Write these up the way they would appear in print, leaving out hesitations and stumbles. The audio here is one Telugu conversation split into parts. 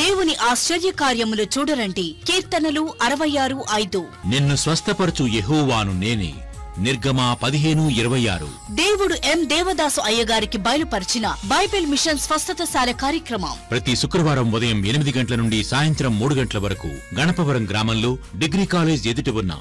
దేవుని ఆశ్చర్య కార్యములు చూడరండి. కీర్తనలు 66:5. నిన్ను స్వస్థపరచు యెహోవాను నేనే. నిర్గమ 15:26. దేవుడు ఎం దేవదాసు అయ్యగారికి బయలుపరిచిన బైబిల్ మిషన్ స్వస్థతశాల కార్యక్రమం ప్రతి శుక్రవారం ఉదయం 8 గంటల నుండి సాయంత్రం 3 గంటల వరకు గణపవరం గ్రామంలో డిగ్రీ కాలేజ్ ఎదుట ఉన్న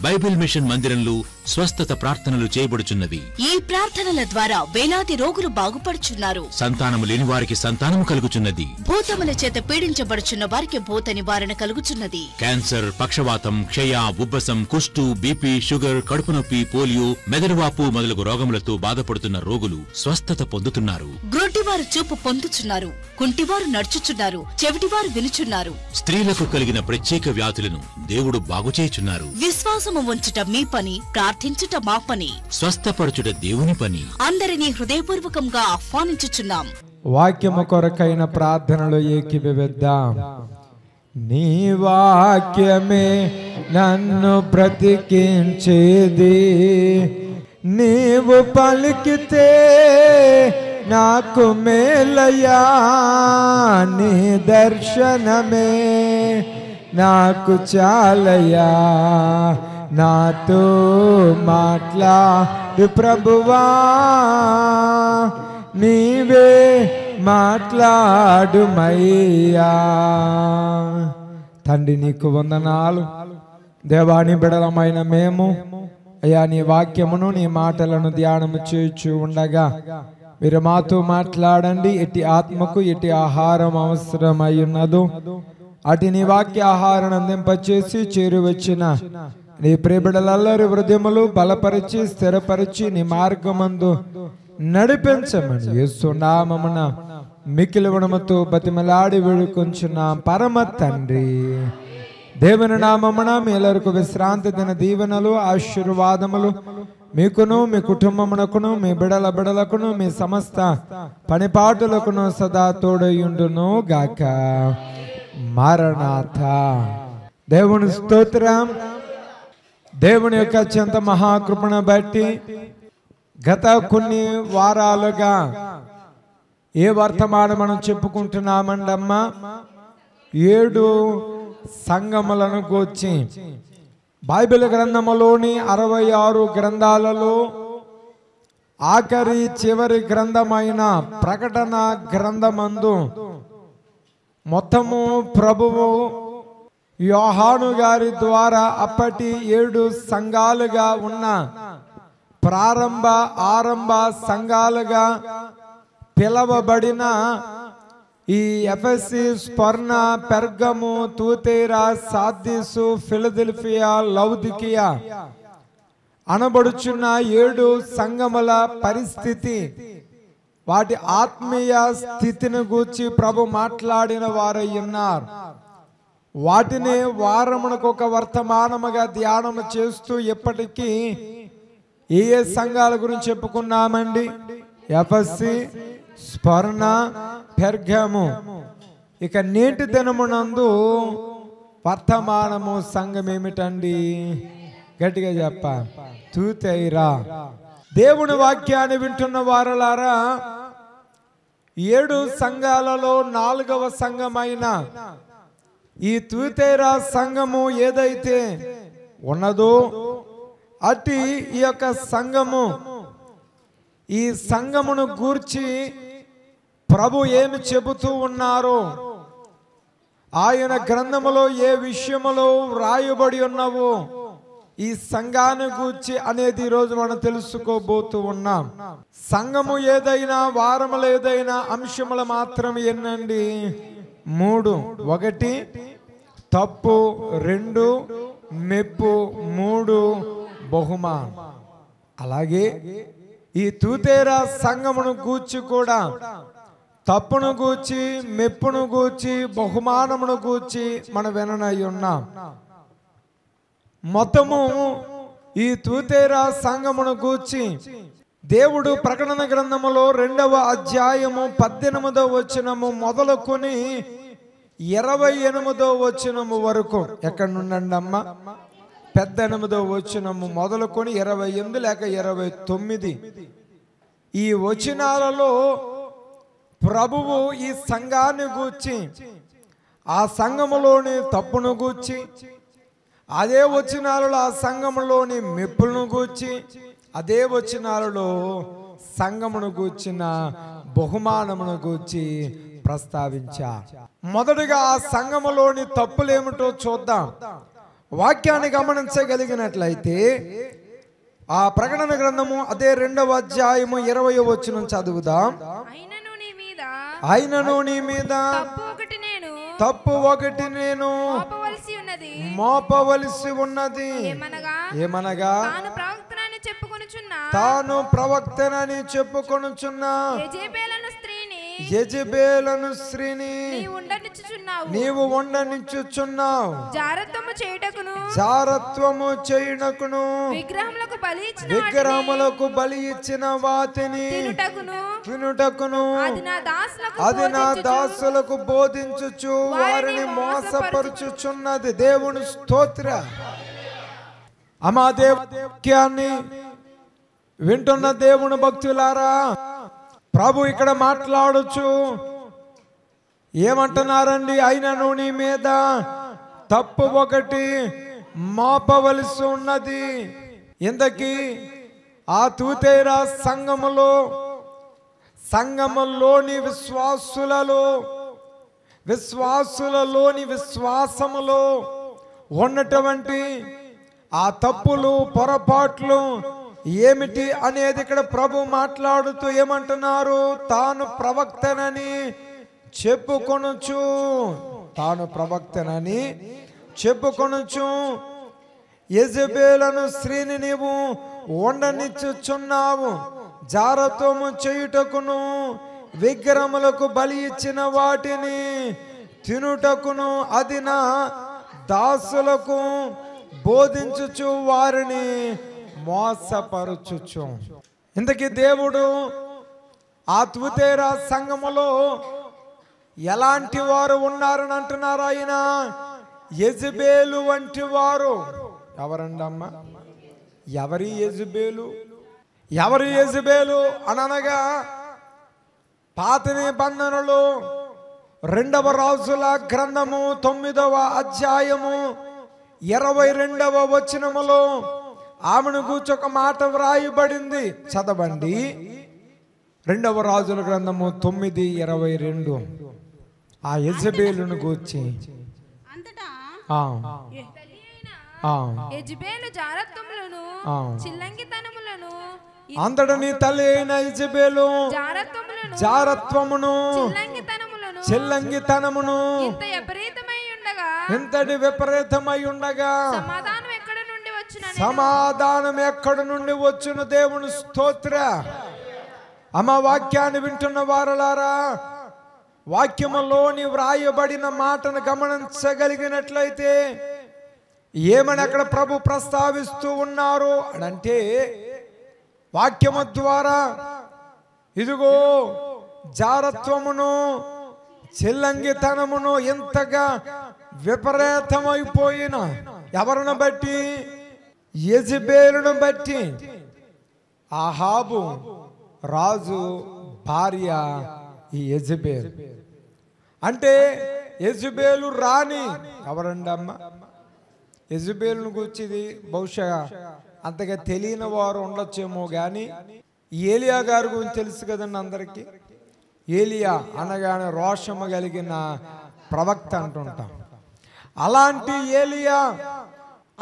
బైబిల్ మిషన్ మందిరంలో స్వస్థత ప్రార్థనలు చేయబడుచున్నవి. ఈ ప్రార్థనల ద్వారా వేలాది రోగులు బాగుపడుచున్నారు. సంతానము లేని వారికి సంతానము కలుగుచున్నది. భూతముల చేత పీడించబడుచున్న వారికి భూత నివారణ కలుగుచున్నది. క్యాన్సర్, పక్షవాతం, క్షయ, ఉబ్బసం, కుష్టు, బీపీ, షుగర్, కడుపు నొప్పి, పోలియో, మెదడువాపు మొదలగు రోగములతో బాధపడుతున్న రోగులు స్వస్థత పొందుతున్నారు. గ్రుడ్డివారు చూపు పొందుచున్నారు. కుంటివారు నడుచుచున్నారు. చెవిటివారు వినుచున్నారు. స్త్రీలకు కలిగిన ప్రత్యేక వ్యాధులను దేవుడు బాగుచేయుచున్నారు. విశ్వాసము ఉంచుట మీ పని, ప్రార్థించుట మా పని. స్వస్థపరచుట దేవుని పని. అందరినీ హృదయపూర్వకంగా ఆహ్వానించుచున్నాం. వాక్యము కొరకైన ప్రార్థనలో ఏకీభవిద్దాం. నీ వాక్యమే నన్ను బ్రతికించేది, నీవు పలికితే నాకు మేలయా, నీ దర్శనమే నాకు చాలయా, నాతో మాట్లాడు ప్రభువా, నీవే మాట్లాడుమయ్యా. తండ్రి నీకు వందనాలు. దేవాని బిడలమైన మేము అయ్యా నీ వాక్యమును నీ మాటలను ధ్యానము చేయుచు ఉండగా మీరు మాతో మాట్లాడండి. ఎట్టి ఆత్మకు ఎట్టి ఆహారం అవసరమై ఉన్నదో అటు నీ వాక్య ఆహారం అందింపచేసి చేరువచ్చిన నీ ప్రియబిడలల్లరి హృదయములు బలపరిచి స్థిరపరిచి నీ మార్గమందు నడిపించమని యేసు నామమున మిక్కిలి గుణముతో బతిమలాడి వేడుకొంచున్నాం పరమ తండ్రి. దేవుని నామమున మీ ಎಲ್ಲರಿಗೂ విశ్రాంతి దిన దీవెనలు ఆశీర్వాదములు మీకును మీ కుటుంబమునకును మీ బిడలకును మీ సమస్త పనిపాటులకును సదా తోడయుండును గాక. మారనాథ. దేవుని స్తోత్రం. దేవుని యొక్క అత్యంత మహాకృపను బట్టి గత కొన్ని వారాలుగా ఏ వర్తమానం మనం చెప్పుకుంటున్నామండమ్మా? 7 సంఘములను గూర్చి బైబిల్ గ్రంథములోని 66 గ్రంథాలలో ఆఖరి చివరి గ్రంథమైన ప్రకటన గ్రంథమందు మొత్తము ప్రభువు యోహాను గారి ద్వారా అప్పటి 7 సంఘాలుగా ఉన్న ఆరంభ సంఘాలుగా పిలవబడిన ఈ ఎఫెసీ, స్పర్ణ, పెర్గము, తూతేరా, సార్దీసు, ఫిలదెల్ఫియా, లౌదికియా అనబడుచున్న 7 సంఘముల పరిస్థితి, వాటి ఆత్మీయ స్థితిని గూర్చి ప్రభు మాట్లాడిన వారై ఉన్నారు. వాటిని వారమునకు ఒక వర్తమానముగా ధ్యానము చేస్తూ ఎప్పటికీ ఏ సంఘాల గురించి చెప్పుకున్నామండి? ఎఫెసీ, స్పర్ణ, పెర్గము. ఇక నేటి దినమునందు వర్తమానము సంఘం ఏమిటండి? గట్టిగా చెప్ప. తూతైరా. దేవుని వాక్యాన్ని వింటున్న వారలారా, 7 సంఘాలలో 4వ సంఘమైన ఈ తూతైరా సంఘము ఏదైతే ఉన్నదో అట్టి ఈ యొక్క సంఘము, ఈ సంఘమును గూర్చి ప్రభు ఏమి చెబుతూ ఉన్నారో, ఆయన గ్రంథములో ఏ విషయములో వ్రాయబడి ఉన్నవో ఈ సంఘాన్ని గూర్చి అనేది ఈరోజు మనం తెలుసుకోబోతూ ఉన్నాం. సంఘము ఏదైనా, వారములు ఏదైనా అంశములు మాత్రం ఎన్నండి? 3. 1 తప్పు, 2 మెప్పు, 3 బహుమానం. అలాగే ఈ తూతేరా సంఘమును గూర్చి కూడా తప్పును గూర్చి, మెప్పును గూర్చి, బహుమానమును గూర్చి మనం విననై ఉన్నాం. మొత్తము ఈ తూతేరా సంఘమును గూర్చి దేవుడు ప్రకటన గ్రంథములో 2వ అధ్యాయము 18వ వచనము మొదలుకొని 28వ వచనము వరకు, ఎక్కడ నుండండి అమ్మా? 18వ వచనము మొదలుకొని 28 లేక 29 ఈ వచనాలలో ప్రభువు ఈ సంఘాన్ని గూర్చి, ఆ సంఘములోని తప్పును గూర్చి, అదే వచనాలలో ఆ సంఘములోని మెప్పులను గూర్చి, అదే వచనాలలో సంఘమును గూర్చిన బహుమానమును గూర్చి ప్రస్తావించారు. మొదటగా ఆ సంఘములోని తప్పులేమిటో చూద్దాం. వాక్యాన్ని గమనించగలిగినట్లయితే ఆ ప్రకటన గ్రంథము అదే 2వ అధ్యాయము 20వ వచనం చదువుదాం. అయినను నీ మీద తప్పు ఒకటి నేను మోపవలసి ఉన్నది. ఏమనగా తాను ప్రవక్తనని చెప్పుకొనుచున్న యెజబెలను స్త్రీని నీవు ఉండనిచ్చుచున్నావు. జారత్వము చేయుటకును విగ్రహములకు బలి ఇచ్చిన వాటిని తినుటకును అది నా దాసులకు బోధించుచు వారిని మోసపరుచుచున్నది. దేవుని స్తోత్ర. అమా వాక్యాన్ని వింటున్న దేవుని భక్తులారా, ప్రభు ఇక్కడ మాట్లాడొచ్చు. ఏమంటున్నారండి? అయినను నీ మీద తప్పు ఒకటి మోపవలసి ఉన్నది. ఇంతకీ ఆ తూతైరా సంఘములోని విశ్వాసులలోని విశ్వాసములో ఉన్నటువంటి ఆ తప్పులు పొరపాట్లు ఏమిటి అనేది ఇక్కడ ప్రభు మాట్లాడుతూ ఏమంటున్నారు? తాను ప్రవక్తనని చెప్పుకొనుచు యెజబెలను స్త్రీని నీవు ఉండనిచ్చుచున్నావు. జారత్వము చేయుటకును విగ్రహములకు బలి ఇచ్చిన వాటిని తినుటకును అది నా దాసులకు బోధించుచు వారిని మోసపరుచుచు. ఇంతకీ దేవుడు ఆ తుతైరా సంఘములో ఎలాంటి వారు ఉన్నారని అంటున్నారు? ఆయన యెజబెలు వంటి వారు. ఎవరండమ్మా? ఎవరి యెజబెలు అనగా పాత నిబంధనలో 2వ రాజుల గ్రంథము 9వ అధ్యాయము 22వ వచనములో ఆమెను గూర్చి ఒక మాట వ్రాయబడింది. చదవండి. 2వ రాజుల గ్రంథము 9:22. ఆ యెజబెలును గూర్చి అంతట నీ తల్లి అయిన యెజబెలు జారత్వమును చిల్లంగితనమును ఇంతటి విపరీతమై ఉండగా సమాధానం ఎక్కడ నుండి వచ్చును? దేవుని స్తోత్ర. అమ్మ వాక్యాన్ని వింటున్న వారలారా, వాక్యములోని వ్రాయబడిన మాటను గమనించగలిగినట్లయితే ఏమని అక్కడ ప్రభు ప్రస్తావిస్తూ ఉన్నారు అంటే, వాక్యము ద్వారా ఇదిగో జారత్వమును చిల్లంగితనమును ఎంతగా విపరీతమైపోయిన ఎవరిని బట్టి? యెజబెలును బట్టి. ఆహాబు రాజు భార్య ఈ యెజబెలు. అంటే యెజబెలు రాణి. ఎవరండి అమ్మ? యెజబెలును గుర్చిది బహుశా అంతగా తెలియని వారు ఉండొచ్చేమో కానీ ఏలియా గారి గురించి తెలుసు కదండి అందరికీ. ఏలియా అనగానే రోషము కలిగిన ప్రవక్త అంటుంటాం. అలాంటి ఏలియా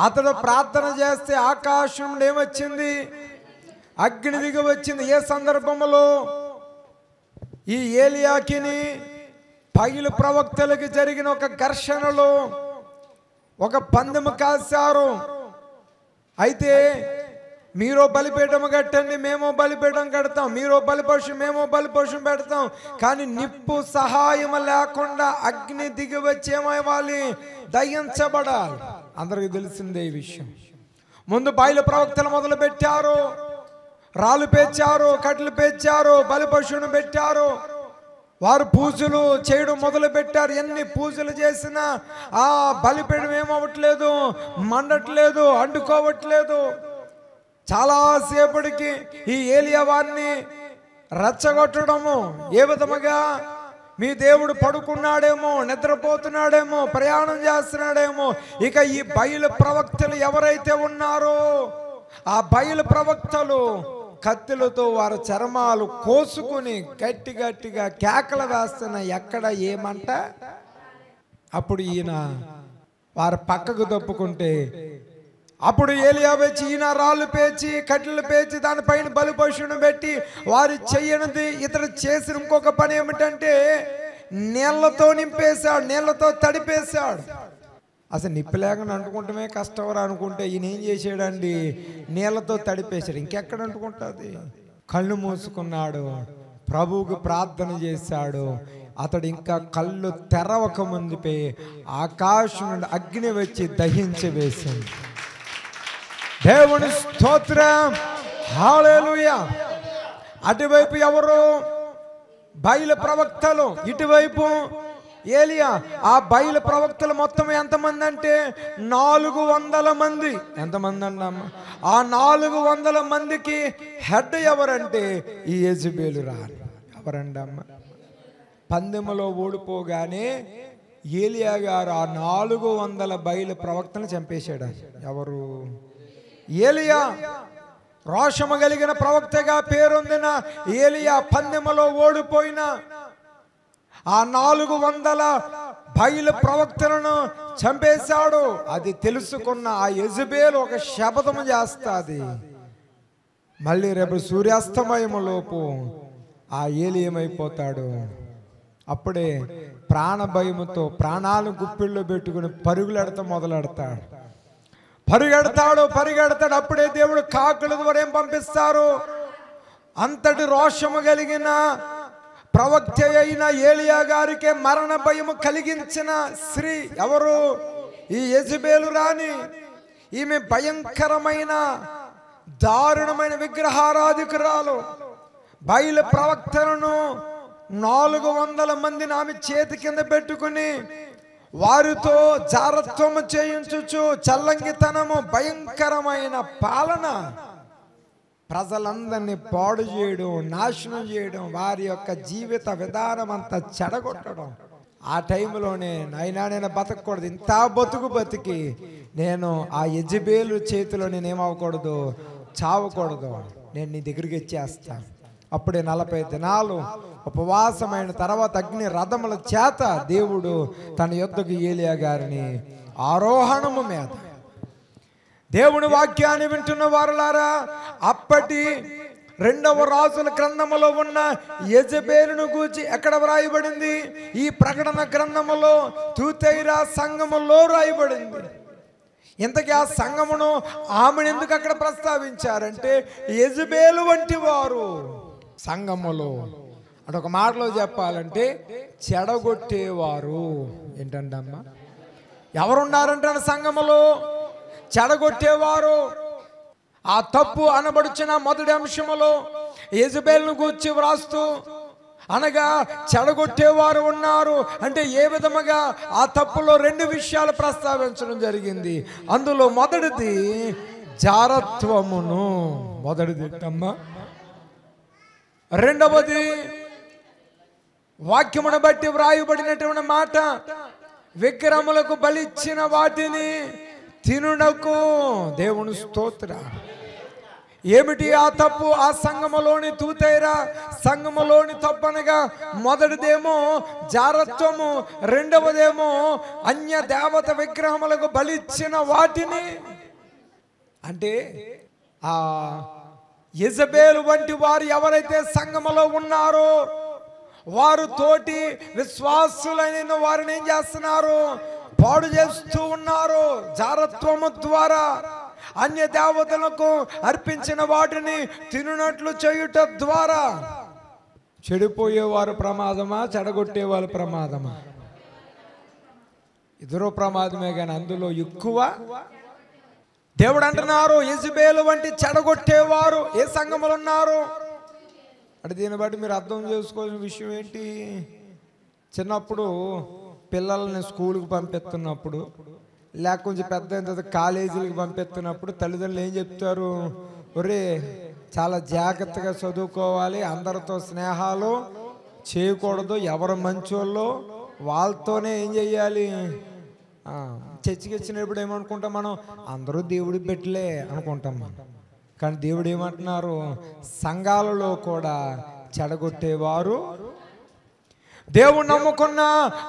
అతడు ప్రార్థన చేస్తే ఆకాశం నుండి ఏమొచ్చింది? అగ్ని దిగి వచ్చింది. ఏ సందర్భంలో? ఈ ఏలియాకిని పగిలి ప్రవక్తలకి జరిగిన ఒక ఘర్షణలో ఒక పందెము కాశారు. అయితే మీరు బలిపీఠం కట్టండి, మేము బలిపీఠం కడతాం, మీరు బలిపశు, మేము బలిపశు పెడతాం. కానీ నిప్పు సహాయం లేకుండా అగ్ని దిగి వచ్చేమవ్వాలి? దయించబడాలి. అందరికి తెలిసిందే ఈ విషయం. ముందు బయలు ప్రవక్తలు మొదలు పెట్టారు, రాళ్ళు పేర్చారు, కట్లు పేర్చారు, బలిపశువును పెట్టారు. వారు పూజలు చేయడం మొదలు పెట్టారు. ఎన్ని పూజలు చేసినా ఆ బలిపీఠం ఏమవ్వట్లేదు, మండట్లేదు, అంటుకోవట్లేదు. చాలాసేపటికి ఈ ఏలియా వారిని రెచ్చగొట్టడము. ఏ విధముగా? మీ దేవుడు పడుకున్నాడేమో, నిద్రపోతున్నాడేమో, ప్రయాణం చేస్తున్నాడేమో. ఇక ఈ బయలు ప్రవక్తలు ఎవరైతే ఉన్నారో ఆ బయలు ప్రవక్తలు కత్తులతో వారి చర్మాలు కోసుకుని గట్టి గట్టిగా కేకలు వేస్తున్న ఎక్కడ ఏమంట. అప్పుడు ఈయన వారు పక్కకు తప్పుకుంటే అప్పుడు ఏలియా వచ్చి ఈయన రాళ్ళు పేచి కట్టెలు పేచి దానిపైన బలిపశువును పెట్టి వారు చెయ్యనిది ఇతడు చేసిన ఇంకొక పని ఏమిటంటే నీళ్లతో నింపేశాడు, నీళ్లతో తడిపేశాడు. అసలు నిప్పు లేకుండా అంటుకుంటమే కష్టవరా అనుకుంటే ఈయన ఏం చేసాడండి? నీళ్లతో తడిపేశాడు. ఇంకెక్కడ అంటుకుంటుంది? కళ్ళు మూసుకున్నాడు, ప్రభువుకు ప్రార్థన చేశాడు. అతడు ఇంకా కళ్ళు తెరవక ముందుపై ఆకాశం నుండి అగ్ని వచ్చి దహించి వేసింది. దేవుని స్తోత్రం, హల్లెలూయా. అటువైపు ఎవరు? బయలు ప్రవక్తలు, ఇటువైపు ఏలియా. ఆ బయలు ప్రవక్తలు మొత్తం ఎంతమంది అంటే 400 మంది. ఎంతమంది అన్నమ్మ? ఆ 400 మందికి హెడ్ ఎవరంటే ఈ యెజబెలు రాణి. ఎవరండి అమ్మ? పందెములో ఓడిపోగానే ఏలియా గారు ఆ 400 బయలు ప్రవక్తలను చంపేశాడు. ఎవరు? ఏలియా. రోషము కలిగిన ప్రవక్తగా పేరొందిన ఏలియా పందెములో ఓడిపోయిన ఆ 400 బయలు ప్రవక్తలను చంపేశాడు. అది తెలుసుకున్న ఆ యెజబెలు ఒక శపథము చేస్తుంది. మళ్ళీ రేపు సూర్యాస్తమయములోపు ఆ ఏలి ఏమైపోతాడు? అప్పుడే ప్రాణ భయముతో ప్రాణాలు గుప్పిళ్ళు పెట్టుకుని పరుగులెడతా మొదలెడతాడు. పరిగెడతాడు. అప్పుడే దేవుడు కాకుల ద్వారా ఏం పంపిస్తారు? అంతటి రోషము కలిగిన ప్రవక్త అయిన ఏలియా గారికి మరణ భయము కలిగించిన స్త్రీ ఎవరు? ఈ యెజబెలు రాణి. ఈమె భయంకరమైన దారుణమైన విగ్రహారాధికురాలు. బయలు ప్రవక్తలను 400 మందిని ఆమె చేతి కింద పెట్టుకుని వారితో జారత్వము చేయించుచు చల్లంగితనము, భయంకరమైన పాలన, ప్రజలందరినీ పాడు చేయడం, నాశనం చేయడం, వారి యొక్క జీవిత విధానం అంతా చెడగొట్టడం. ఆ టైంలోనే నైనా నేను బతకూడదు, ఇంత బతికి నేను ఆ యెజబెలు చేతిలో నేనేమవ్వకూడదు, చావకూడదు, నేను నీ దగ్గరికి వచ్చేస్తాను. అప్పుడే 40 దినాలు ఉపవాసమైన తర్వాత అగ్ని రథముల చేత దేవుడు తన యొద్దకు ఏలియా గారిని ఆరోహణము మీద. దేవుని వాక్యాన్ని వింటున్న వారులారా, అప్పటి 2వ రాజుల గ్రంథములో ఉన్న యెజబెలును గూర్చి ఎక్కడ వ్రాయబడింది? ఈ ప్రకటన గ్రంథములో తూతైరా సంఘములో రాయబడింది. ఇంతకీ ఆ సంఘమును ఆమెను ఎందుకు అక్కడ ప్రస్తావించారంటే యెజబెలు వంటి వారు సంఘములో, అంటే ఒక మాటలో చెప్పాలంటే చెడగొట్టేవారు. ఏంటంటే అమ్మ, ఎవరున్నారంటే సంఘములో చెడగొట్టేవారు. ఆ తప్పు అనబడుచిన మొదటి అంశములో యెజబెలును గూర్చి వ్రాస్తూ అనగా చెడగొట్టేవారు ఉన్నారు. అంటే ఏ విధముగా? ఆ తప్పులో 2 విషయాలు ప్రస్తావించడం జరిగింది. అందులో మొదటిది జారత్వమును, మొదటిది అమ్మా. రెండవది వాక్యమును బట్టి వ్రాయబడినటువంటి మాట, విగ్రహములకు బలిచ్చిన వాటిని తినుటకు. దేవుని స్తోత్ర. ఏమిటి ఆ తప్పు? ఆ సంఘములోని తూతైరా సంఘములోని తప్పు అనగా మొదటిదేమో జారత్వము, రెండవదేమో అన్య దేవత విగ్రహములకు బలిచ్చిన వాటిని. అంటే ఆ యెజబెలు వంటి వారు ఎవరైతే సంఘములో ఉన్నారో వారు తోటి విశ్వాసులైన వారిని ఏం చేస్తున్నారు? పాడు చేస్తూ ఉన్నారు. జారత్వము ద్వారా అన్య దేవతలకు అర్పించిన వాటిని తినునట్లు చేయుట ద్వారా. చెడిపోయేవారు ప్రమాదమా, చెడగొట్టేవారు ప్రమాదమా? ఇద్దరు ప్రమాదమే, కానీ అందులో ఎక్కువ దేవుడు అంటున్నారు యెజబెలు వంటి చెడగొట్టేవారు ఏ సంఘములు ఉన్నారు అంటే. దీన్ని బట్టి మీరు అర్థం చేసుకోవాల్సిన విషయం ఏంటి? చిన్నప్పుడు పిల్లల్ని స్కూల్కి పంపిస్తున్నప్పుడు, లేక కొంచెం పెద్ద కాలేజీలకు పంపిస్తున్నప్పుడు తల్లిదండ్రులు ఏం చెప్తారు? ఒరే చాలా జాగ్రత్తగా చదువుకోవాలి. అందరితో స్నేహాలు చేయకూడదు. ఎవరు మంచోళ్ళు వాళ్ళతోనే ఏం చెయ్యాలి. చర్చికి వచ్చినప్పుడు ఏమనుకుంటాం మనం, అందరూ దేవుడి బిడ్డలే అనుకుంటాం మనం. కానీ దేవుడు ఏమంటున్నారు, సంఘాలలో కూడా చెడగొట్టేవారు, దేవుడు నమ్ముకున్న,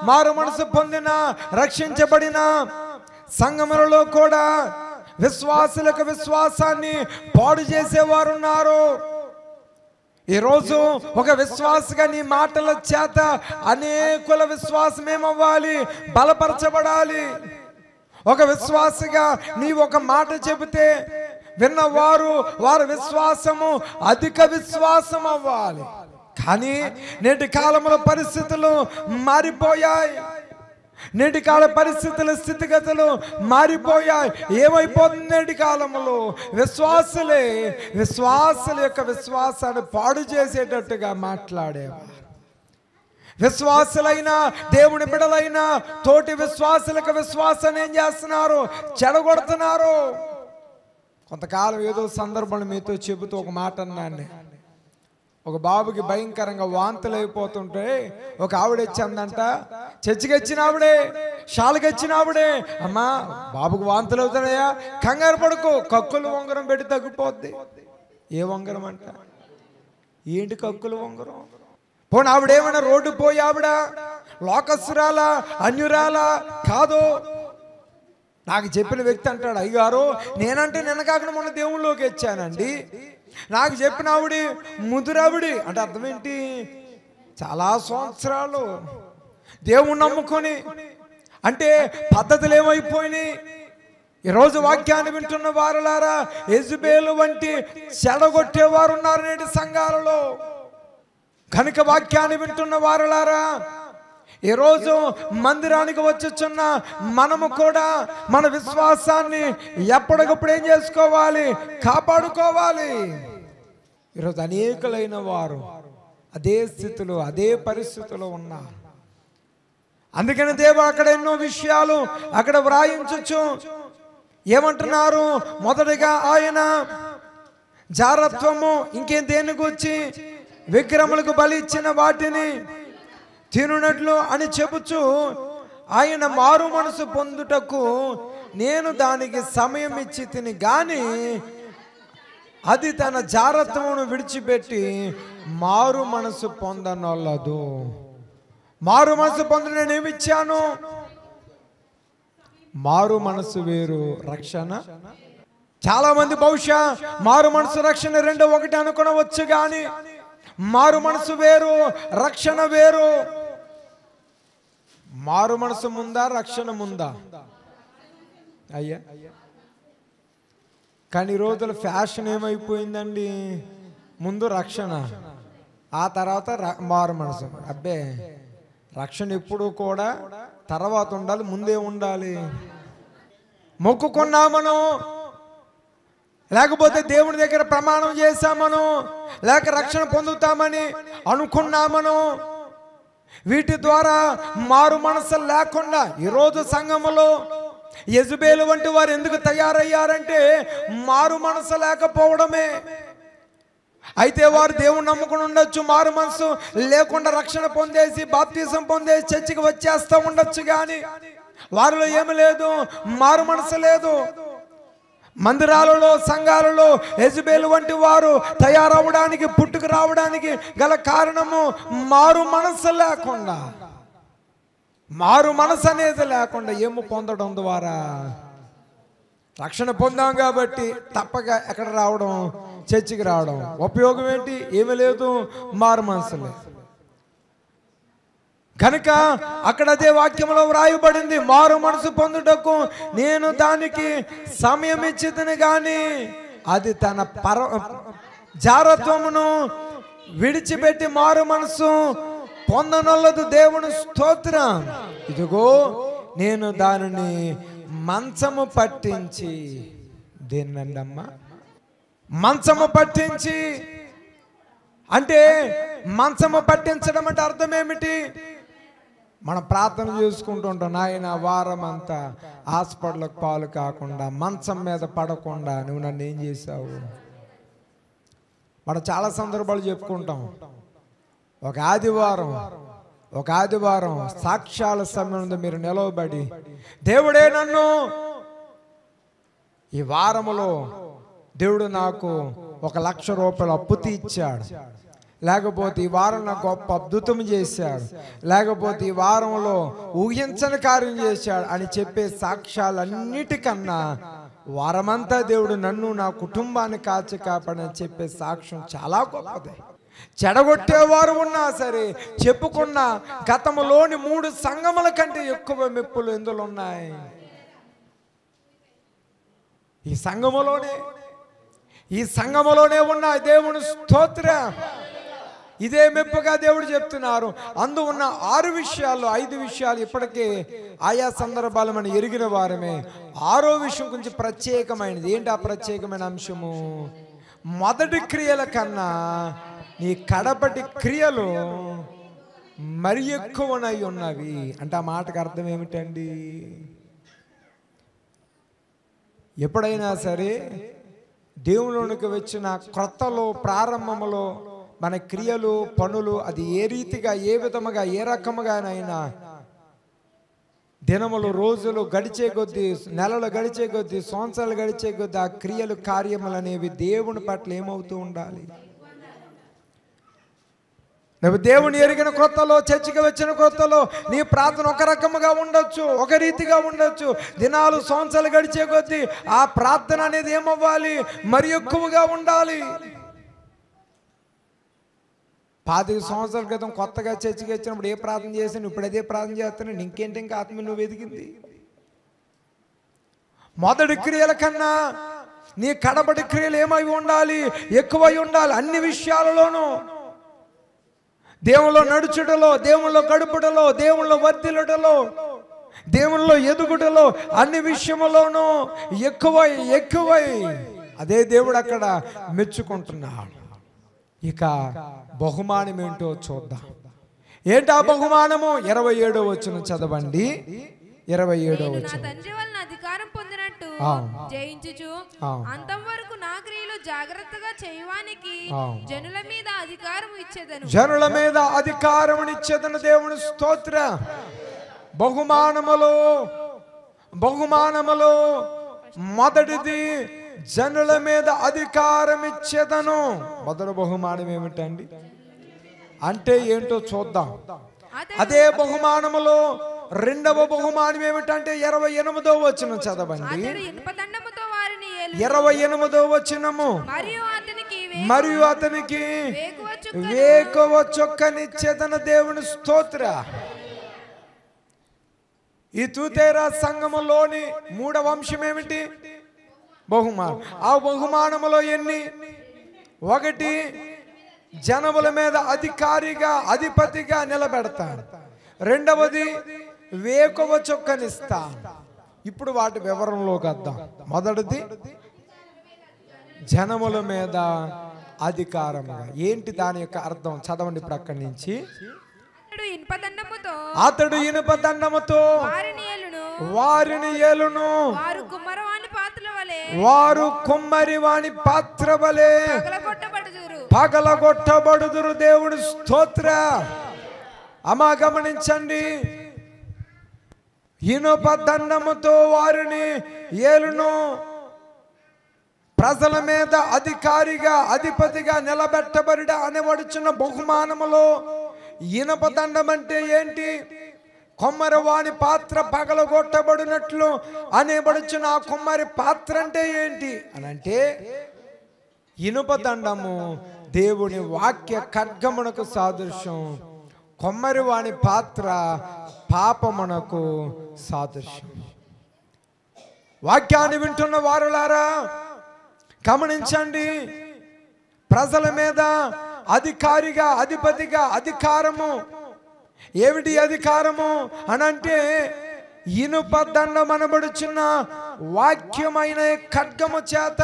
మారు మనసు పొందిన, రక్షించబడిన సంఘములలో కూడా విశ్వాసులకు విశ్వాసాన్ని పాడు చేసేవారు ఉన్నారు. ఈరోజు ఒక విశ్వాసగా నీ మాటల చేత అనేకుల విశ్వాసం ఏమవ్వాలి, బలపరచబడాలి. ఒక విశ్వాసగా నీ ఒక మాట చెబితే విన్నవారు వారి విశ్వాసము అధిక విశ్వాసం అవ్వాలి. కానీ నేటి కాలంలో పరిస్థితులు మారిపోయాయి. నేటి కాల పరిస్థితుల స్థితిగతులు మారిపోయాయి. ఏమైపోతుంది నేటి కాలంలో, విశ్వాసుల యొక్క విశ్వాసాన్ని పాడు చేసేటట్టుగా మాట్లాడేవారు. విశ్వాసులైన దేవుని బిడ్డలైన తోటి విశ్వాసులకు విశ్వాసాన్ని ఏం చేస్తున్నారు, చెడగొడుతున్నారు. కొంతకాలం ఏదో సందర్భంలో మీతో చెబుతూ ఒక మాట అన్నాను. ఒక బాబుకి భయంకరంగా వాంతులు అయిపోతుంటే ఒక ఆవిడ వచ్చిందంట. చర్చికి వచ్చిన ఆవిడే, షాలుకి వచ్చిన ఆవిడే, అమ్మా బాబుకి వాంతులు అవుతున్నాయా, కంగారు పడుకో, కక్కులు ఉంగరం పెట్టి తగ్గిపోద్ది. ఏ ఉంగరం అంట, ఏంటి కక్కులు ఉంగరం? పోనీ ఆవిడేమైనా రోడ్డు పోయి ఆవిడ లోకస్తురాలా, అన్యురాలా కాదు. నాకు చెప్పిన వ్యక్తి అంటాడు, అయ్యగారు నేనంటే నిన్న కాకుండా మొన్న దేవుళ్ళలోకి వచ్చానండి. నాకు చెప్పిన ఆవిడ ముదురావిడి అంటే అర్థం ఏంటి, చాలా సంవత్సరాలు దేవుణ్ణి నమ్ముకొని, అంటే పద్ధతులు ఏమైపోయినాయి. ఈరోజు వాక్యాన్ని వింటున్న వారులారా, యెజబెలు వంటి చెడగొట్టేవారు ఉన్నారు నేటి సంఘాలలో. కనుక వాక్యాన్ని వింటున్న వారులారా, ఈరోజు మందిరానికి వచ్చుచున్న మనము కూడా మన విశ్వాసాన్ని ఎప్పటికప్పుడు ఏం చేసుకోవాలి, కాపాడుకోవాలి. ఈరోజు అనేకులైన వారు అదే స్థితిలో అదే పరిస్థితిలో ఉన్నారు. అందుకని దేవుడు అక్కడ ఎన్నో విషయాలు అక్కడ వ్రాయించచ్చు. ఏమంటున్నారు, మొదటిగా ఆయన జారత్వము, ఇంకేం దేని గురించి, విగ్రహములకు బలి ఇచ్చిన వాటిని తినునట్లు అని చెబుచు ఆయన మారు మనసు పొందుటకు నేను దానికి సమయం ఇచ్చి తిని గాని అది తన జారత్వమును విడిచిపెట్టి మారు మనసు పొందనొల్లదు. మారు మనసు పొంద నేనేమిచ్చాను, మారు మనసు వేరు రక్షణ. చాలా మంది బహుశా మారు మనసు రక్షణ రెండు ఒకటి అనుకునవచ్చు, కానీ మారు మనసు వేరు రక్షణ వేరు. మారు మనసు ముందా, రక్షణ ముందా? అయ్యా, కానీ రోజుల ఫ్యాషన్ ఏమైపోయిందండి, ముందు రక్షణ, ఆ తర్వాత మారు మనసు. అబ్బే, రక్షణ ఎప్పుడు కూడా తర్వాత ఉండాలి, ముందే ఉండాలి. మొక్కుకున్నామను, లేకపోతే దేవుని దగ్గర ప్రమాణం చేశామను, లేక రక్షణ పొందుతామని అనుకున్నామను, వీటి ద్వారా మారు మనసు లేకుండా ఈరోజు సంఘములో యెజబెలు వంటి వారు ఎందుకు తయారయ్యారంటే మారు మనసు లేకపోవడమే. అయితే వారు దేవుని నమ్ముకుని ఉండొచ్చు, మారు మనసు లేకుండా రక్షణ పొందేసి బాప్తిజం పొందేసి చర్చికి వచ్చేస్తూ ఉండొచ్చు, కానీ వారిలో ఏమి లేదు, మారు మనసు లేదు. మందిరాలలో సంఘాలలో యెజబెలు వంటి వారు తయారవడానికి, పుట్టుకు రావడానికి గల కారణము మారు మనసు లేకుండా, మారు మనసు అనేది లేకుండా ఏమో పొందడం ద్వారా. రక్షణ పొందాం కాబట్టి తప్పక ఎక్కడ రావడం, చర్చికి రావడం, ఉపయోగం ఏంటి, ఏమీ లేదు, మారు మనసు లేదు. కనుక అక్కడ అదే వాక్యంలో వ్రాయబడింది, మారు మనసు పొందుటకు నేను దానికి సమయం ఇచ్చితిని గాని అది తన జారత్వమును విడిచిపెట్టి మారు మనసు పొందనొల్లదు. దేవుని స్తోత్రం. ఇదిగో నేను దానిని మంచము పట్టించి, దేన్నండమ్మా మంచము పట్టించి అంటే, మంచము పట్టించడం అంటే అర్థం ఏమిటి? మనం ప్రార్థన చేసుకుంటుంటాం, నాయన వారం అంతా హాస్పిటల్కి పాలు కాకుండా, మంచం మీద పడకుండా నువ్వు నన్ను ఏం చేశావు, మనం చాలా సందర్భాలు చెప్పుకుంటాం. ఒక ఆదివారం సాక్ష్యాల సమయంలో మీరు నిలవబడి, దేవుడే నన్ను ఈ వారములో దేవుడు నాకు 1,00,000 రూపాయలు అప్పు తీర్చాడు, లేకపోతే ఈ వారం నాకు గొప్ప అద్భుతం చేశాడు, లేకపోతే ఈ వారంలో ఊహించని కార్యం చేశాడు అని చెప్పే సాక్ష్యాలన్నిటికన్నా వారమంతా దేవుడు నన్ను నా కుటుంబాన్ని కాచి కాపాడని చెప్పే సాక్ష్యం చాలా గొప్పది. చెడగొట్టేవారు ఉన్నా సరే చెప్పుకున్న గతంలోని 3 సంఘముల కంటే ఎక్కువ మెప్పులు ఎందులో ఉన్నాయి? ఈ సంఘములోనే ఉన్నాయి. దేవుని స్తోత్రం. ఇదే మెప్పుగా దేవుడు చెప్తున్నారు. అందు ఉన్న 5 విషయాలు ఇప్పటికే ఆయా సందర్భాలు మనం ఎరిగిన వారమే. 6వ విషయం కొంచెం ప్రత్యేకమైనది. ఏంటి ఆ ప్రత్యేకమైన అంశము? మొదటి క్రియల కన్నా నీ కడపటి క్రియలు మరి ఎక్కువనై ఉన్నవి. అంటే ఆ మాటకు అర్థం ఏమిటండి? ఎప్పుడైనా సరే దేవునికి వచ్చిన క్రొత్తలో ప్రారంభములో మన క్రియలు పనులు అది ఏ రీతిగా ఏ విధముగా ఏ రకముగానైనా దినములు రోజులు గడిచే కొద్దీ, నెలలు గడిచే కొద్దీ, సంవత్సరాలు గడిచే కొద్దీ ఆ క్రియలు కార్యములు అనేవి దేవుని పట్ల ఏమవుతూ ఉండాలి? నువ్వు దేవుని ఎరిగిన కొత్తలో, చర్చికి వచ్చిన కొత్తలో నీ ప్రార్థన ఒక రకముగా ఉండొచ్చు, ఒక రీతిగా ఉండొచ్చు. దినాలు సంవత్సరాలు గడిచే కొద్దీ ఆ ప్రార్థన అనేది ఏమవ్వాలి? మరి ఎక్కువగా ఉండాలి. 25 సంవత్సరాల క్రితం కొత్తగా చర్చికి వచ్చినప్పుడు ఏ ప్రార్థన చేశాను, ఇప్పుడు అదే ప్రార్థన చేస్తున్నాను. ఇంకేంటి ఇంకా ఆత్మ నువ్వు ఎదిగింది? మొదటి క్రియల కన్నా నీ కడబడి క్రియలు ఏమై ఉండాలి? ఎక్కువై ఉండాలి. అన్ని విషయాలలోనూ, దేవుల్లో నడుచుటలో, దేవుల్లో గడుపుటలో, దేవుల్లో వర్ధిల్లుటలో, దేవుల్లో ఎదుగుటలో, అన్ని విషయములోనూ ఎక్కువై అదే దేవుడు అక్కడ మెచ్చుకుంటున్నాడు. ఇక బహుమానం ఏంటో చూద్దాం. ఏంటి ఆ బహుమానము? 27వ వచనం చదవండి. 27వ వచనం. అధికారం పొందినట్టు జయించుచు అంతం వరకు నా క్రియలు జాగ్రత్తగా చేయవానికి జనుల మీద అధికారం ఇచ్చేదను. దేవుని స్తోత్ర. బహుమానములో మొదటిది జనుల మీద అధికారం ఇచ్చేదను. మొదటి బహుమానం ఏమిటండి అంటే ఏంటో చూద్దాం. అదే బహుమానములో రెండవ బహుమానం ఏమిటంటే 28వ వచనం చదవండి. 28వ వచనము. మరియు అతనికి వేకువ చొక్కనిచ్చేదను. దేవుని స్తోత్ర. ఈ తూతేరా సంఘములోని 3వ అంశం ఏమిటి? బహుమానం. ఆ బహుమానములో ఎన్ని? 1 జనముల మీద అధిపతిగా నిలబెడతాడు. 2వది వేకువ చొక్కనిస్తాను. ఇప్పుడు వాటి వివరంలోకి వద్దాం. మొదటిది జనముల మీద అధికారముగా. ఏంటి దాని యొక్క అర్థం? చదవండి ఇప్పుడు అక్కడి నుంచి. అతడు ఇనుప దండముతో వారిని ఏలును. వారు కుమ్మరి వాని పాత్ర వలె పగలగొట్టబడుదురు. దేవుని స్తోత్ర. అమ్మా గమనించండి. ఇనుప దండముతో వారిని ఏలును. ప్రజల మీద అధిపతిగా నిలబెట్టబడి అనబడుచున్న బహుమానములో ఇనుప దండం అంటే ఏంటి? కొమ్మరి వాని పాత్ర పగలగొట్టబడినట్లు అనేబడుచున్న ఆ కుమ్మరి పాత్ర అంటే ఏంటి అని అంటే, ఇనుప దండము దేవుని వాక్య ఖడ్గమునకు సాదృశ్యం. కొమ్మరి వాని పాత్ర పాపమునకు సాదృశ్యం. వాక్యాన్ని వింటున్న వారులారా గమనించండి. ప్రజల మీద అధిపతిగా అధికారము. ఏమిటి అధికారము అనంటే ఇనుప దండం అనబడుచున్న వాక్యమైన ఖడ్గము చేత.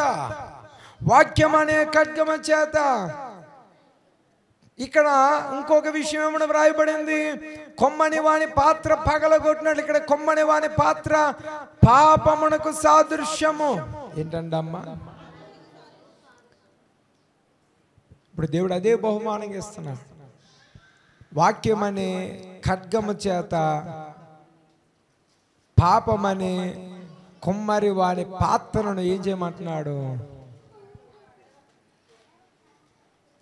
ఇక్కడ ఇంకొక విషయం ఏమైనా వ్రాయబడింది? కొమ్మని వాని పాత్ర పగలగొట్టినట్లు ఇక్కడ కొమ్మని వాని పాత్ర పాపమునకు సాదృశ్యము. ఏంటండి అమ్మా? ఇప్పుడు దేవుడు అదే బహుమానంగా ఇస్తున్నాడు. వాక్యమనే ఖడ్గము చేత పాపమనే కుమ్మరి వాని పాత్రను ఏం చేయమంటున్నాడు?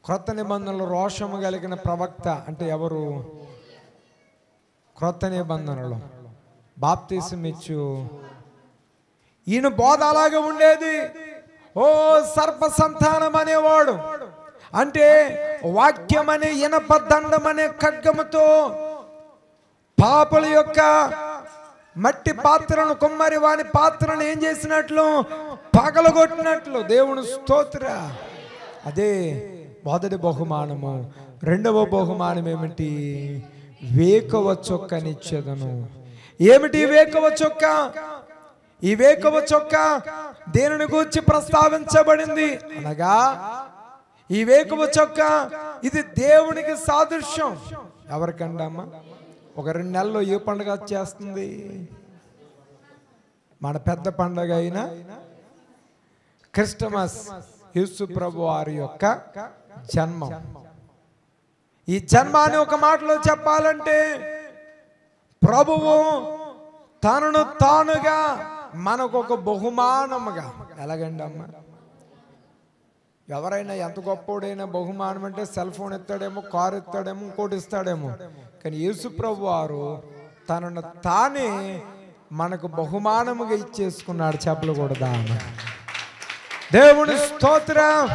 క్రొత్త నిబంధనలు రోషము కలిగిన ప్రవక్త అంటే ఎవరు? క్రొత్త నిబంధనలు బాప్తిసమిచ్చు ఈయన బోధ అలాగే ఉండేది. ఓ సర్ప సంతానం అనేవాడు అంటే వాక్యం అనే ఇనప దండం అనే ఖడ్గముతో పాపల యొక్క మట్టి పాత్రను కుమ్మరి వాని పాత్రను ఏం చేసినట్లు? పగలగొట్టినట్లు. దేవుని స్తోత్ర. అదే మొదటి బహుమానము. రెండవ బహుమానం ఏమిటి? వేకువ చొక్కనిచ్చేదను. ఏమిటి వేకువ చొక్క? ఈ వేకువ చొక్క దేనిని గూర్చి ప్రస్తావించబడింది అనగా ఈ వేకువ చొక్క ఇది దేవునికి సాదృశ్యం. ఎవరికండి అమ్మా? ఒక 2 నెలల్లో ఏ పండుగ చేస్తుంది? మన పెద్ద పండుగ అయిన క్రిస్టమస్, యేసు ప్రభు వారి యొక్క జన్మం. ఈ జన్మాన్ని ఒక మాటలో చెప్పాలంటే ప్రభువు తనను తానుగా మనకు ఒక బహుమానముగా. ఎలాగండి అమ్మ? ఎవరైనా ఎంత గొప్పోడైనా బహుమానం అంటే సెల్ ఫోన్ ఇస్తాడేమో, కారు ఇస్తాడేమో, ఇంకోటి ఇస్తాడేమో. కానీ యేసు ప్రభు వారు తనను తానే మనకు బహుమానముగా ఇచ్చేసుకున్నాడు. చెప్పకూడదా? దేవుని స్తోత్రం.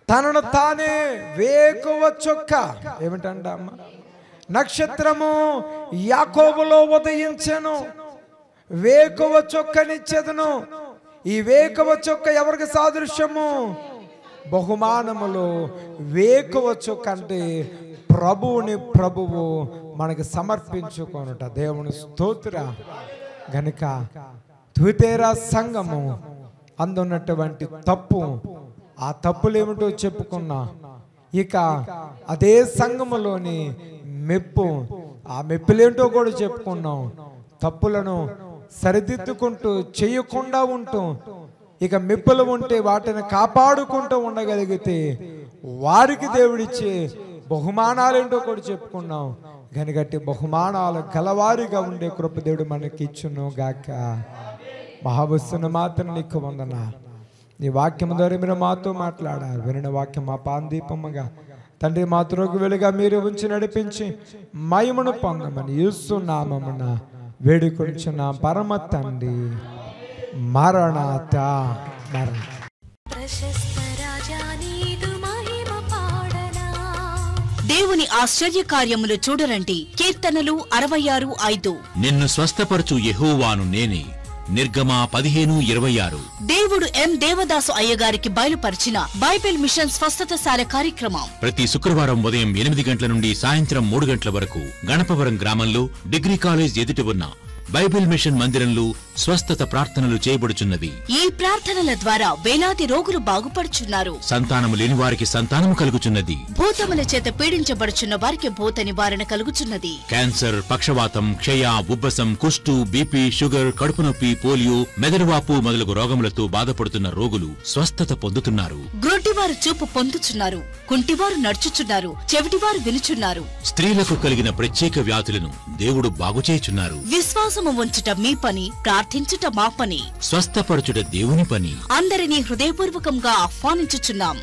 తనను తానే వేకువ చొక్క ఏమిటంట అమ్మ? నక్షత్రము యాకోబులో ఉదయించెను, వేకువ చొక్కనిచ్చెదను. ఈ వేకువ చొక్క ఎవరికి సాదృశ్యము? బహుమానములు. వేకువ చొక్క అంటే ప్రభువు మనకి సమర్పించుకొనుట. దేవుని స్తోత్ర. గనుక తుయతైరా సంఘము అందున్నటువంటి తప్పు, ఆ తప్పులు ఏమిటో చెప్పుకున్నా. ఇక అదే సంఘములోని మెప్పు, ఆ మెప్పులేంటో కూడా చెప్పుకున్నాం. తప్పులను సరిదిద్దుకుంటూ చేయకుండా ఉంటూ, ఇక మెప్పులు ఉంటే వాటిని కాపాడుకుంటూ ఉండగలిగితే వారికి దేవుడిచ్చే బహుమానాలు ఏంటో కూడా చెప్పుకున్నాం. గనిగట్టి బహుమానాలు గలవారిగా ఉండే కృప దేవుడు మనకి ఇచ్చును గాక. మహాబస్సును మాత్రం నీకు వందన. నీ వాక్యం ద్వారా మీరు మాతో మాట్లాడారు. వినిన వాక్యం మా పాందీపముగా తండ్రి మా త్రోగు వెలుగా మీరు ఉంచి నడిపించి మహిమను పొందమని యేసు నామమున వేడుకొంచున్న పరమ తండ్రి. మరణాత. దేవుని ఆశ్చర్య కార్యములు చూడరండి. కీర్తనలు 66:5. నిన్ను స్వస్థపరచు యెహోవాను నేనే. నిర్గమ 15:26. దేవుడు ఎం దేవదాసు అయ్యగారికి బయలుపరిచిన బైబిల్ మిషన్ స్వస్థతశాల కార్యక్రమం ప్రతి శుక్రవారం ఉదయం 8 గంటల నుండి సాయంత్రం 3 గంటల వరకు గణపవరం గ్రామంలో డిగ్రీ కాలేజ్ ఎదుట ఉన్న బైబిల్ మిషన్ మందిరంలో స్వస్థత ప్రార్థనలు చేయబడుచున్నవి. ఈ ప్రార్థనల ద్వారా వేలాది రోగులు బాగుపడుచున్నారు. సంతానము లేని వారికి సంతానము కలుగుచున్నది. భూతముల చేత పీడించబడుచున్న వారికి భూత నివారణ కలుగుచున్నది. క్యాన్సర్, పక్షవాతం, క్షయ, ఉబ్బసం, కుష్టు, బీపీ, షుగర్, కడుపు నొప్పి, పోలియో, మెదడువాపు మొదలగు రోగములతో బాధపడుతున్న రోగులు స్వస్థత పొందుతున్నారు. గ్రుడ్డివారు చూపు పొందుచున్నారు, కుంటివారు నడుచుచున్నారు, చెవిటివారు వినుచున్నారు. స్త్రీలకు కలిగిన ప్రత్యేక వ్యాధులను దేవుడు బాగుచేయుచున్నారు. విశ్వాసము ఉంచుట మీ పని, ప్రార్థించుట మా పని, స్వస్థపరచుట దేవుని పని. అందరినీ హృదయపూర్వకంగా ఆహ్వానించుచున్నాం.